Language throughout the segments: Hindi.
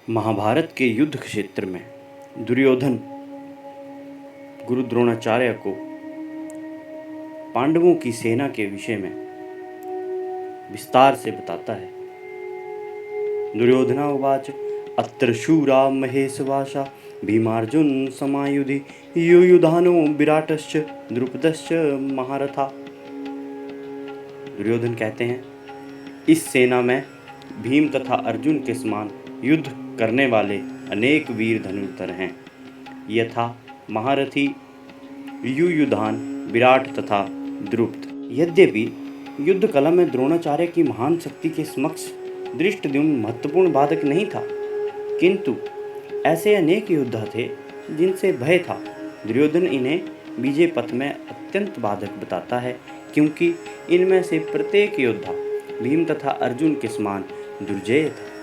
महाभारत के युद्ध क्षेत्र में दुर्योधन गुरु द्रोणाचार्य को पांडवों की सेना के विषय में विस्तार से बताता है। दुर्योधना उवाच अत्र शूरा महेशवासा भीमार्जुन समायुधि युयुधानो विराटश्च द्रुपदश्च महारथा। दुर्योधन कहते हैं, इस सेना में भीम तथा अर्जुन के समान युद्ध करने वाले अनेक वीर धनुर्धर हैं, यथा महारथी युयुधान, विराट तथा द्रुपद। यद्यपि युद्ध कला में द्रोणाचार्य की महान शक्ति के समक्ष धृष्टद्युम्न महत्वपूर्ण बाधक नहीं था, किंतु ऐसे अनेक योद्धा थे जिनसे भय था। दुर्योधन इन्हें विजय पथ में अत्यंत बाधक बताता है, क्योंकि इनमें से प्रत्येक योद्धा भीम तथा अर्जुन के समान दुर्जय था।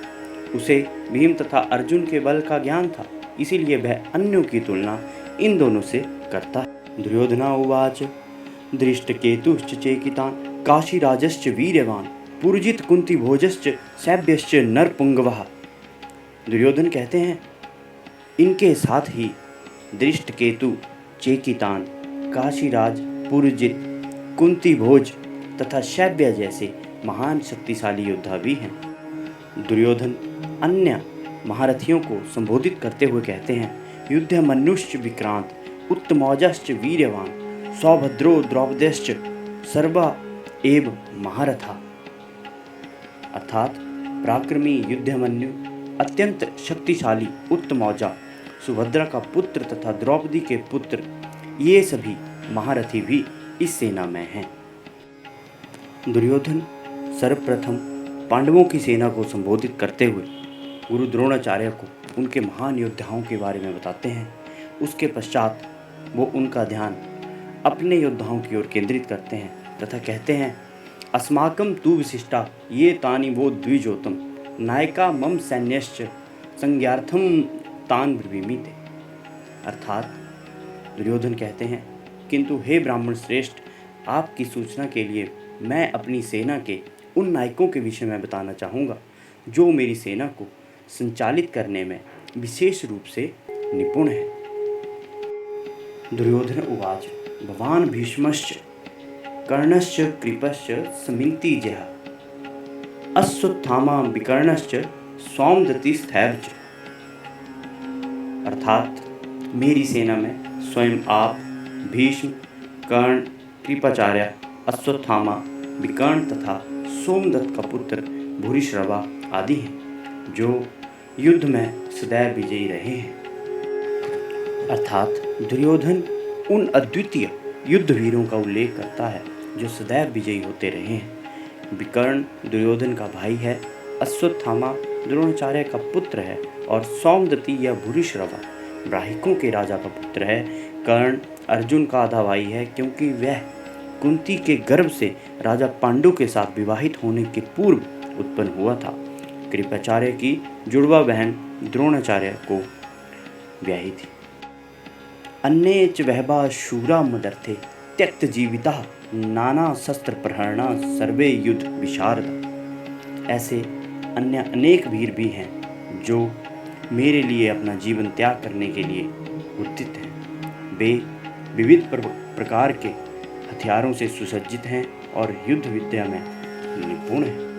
उसे भीम तथा अर्जुन के बल का ज्ञान था, इसीलिए वह अन्यों की तुलना इन दोनों से करता है। दुर्योधना उवाच दृष्टकेतुश्च चेकितान् काशीराजश्च वीर्यवान् पुरजित कुंती भोजश्च सैभ्यश्च नरपुंगवः। दुर्योधन कहते हैं, इनके साथ ही दृष्टकेतु, चेकितान, काशीराज, पुरजित, कुंती भोज तथा शैब्य जैसे महान शक्तिशाली योद्धा भी हैं। दुर्योधन अन्य महारथियों को संबोधित करते हुए कहते हैं, युद्धमन्युश्च विक्रांत उत्तमौजश्च वीर्यवान सौभद्रो द्रौपदेश्च सर्वा एव महारथा। अर्थात पराक्रमी युद्धमन्यु, अत्यंत शक्तिशाली उत्तमौजा, सुभद्रा का पुत्र तथा द्रौपदी के पुत्र, ये सभी महारथी भी इस सेना में हैं। दुर्योधन सर्वप्रथम पांडवों की सेना को संबोधित करते हुए गुरु द्रोणाचार्य को उनके महान योद्धाओं के बारे में बताते हैं। उसके पश्चात वो उनका ध्यान अपने योद्धाओं की ओर केंद्रित करते हैं तथा कहते हैं, अस्माकं तु विशिष्टा ये तानि वो द्विजोतम नायका मम सैन्यश्च संज्ञार्थम तान ब्रवीमीते। अर्थात दुर्योधन कहते हैं, किंतु हे ब्राह्मण श्रेष्ठ, आपकी सूचना के लिए मैं अपनी सेना के उन नायकों के विषय में बताना चाहूँगा जो मेरी सेना को संचालित करने में विशेष रूप से निपुण है। दुर्योधन उवाच भवान भीष्मश्च कर्णश्च कृपश्च समितिजयः अश्वत्थामा विकर्णश्च सौमदत्तिस्थैर्च। अर्थात मेरी सेना में स्वयं आप, भीष्म, कर्ण, कृपाचार्य, अश्वत्थामा, विकर्ण तथा सोमदत्त का पुत्र भूरिश्रवा आदि हैं, जो युद्ध में सदैव विजयी रहे हैं। अर्थात दुर्योधन उन अद्वितीय युद्ध वीरों का उल्लेख करता है जो सदैव विजयी होते रहे हैं। विकर्ण दुर्योधन का भाई है, अश्वत्थामा द्रोणाचार्य का पुत्र है और सौमदत्ति या भूरिश्रवा ब्राह्मणों के राजा का पुत्र है। कर्ण अर्जुन का आधा भाई है, क्योंकि वह कुंती के गर्भ से राजा पांडु के साथ विवाहित होने के पूर्व उत्पन्न हुआ था। कृपाचार्य की जुड़वा बहन द्रोणाचार्य को ब्याही थी। अन्ये च वहवा शूरा मदर्थे त्यक्त जीविता नाना शस्त्र प्रहरणा सर्वे युद्ध विशारद। ऐसे अन्य अनेक वीर भी हैं जो मेरे लिए अपना जीवन त्याग करने के लिए उद्यत हैं। वे विविध प्रकार के हथियारों से सुसज्जित हैं और युद्ध विद्या में निपुण हैं।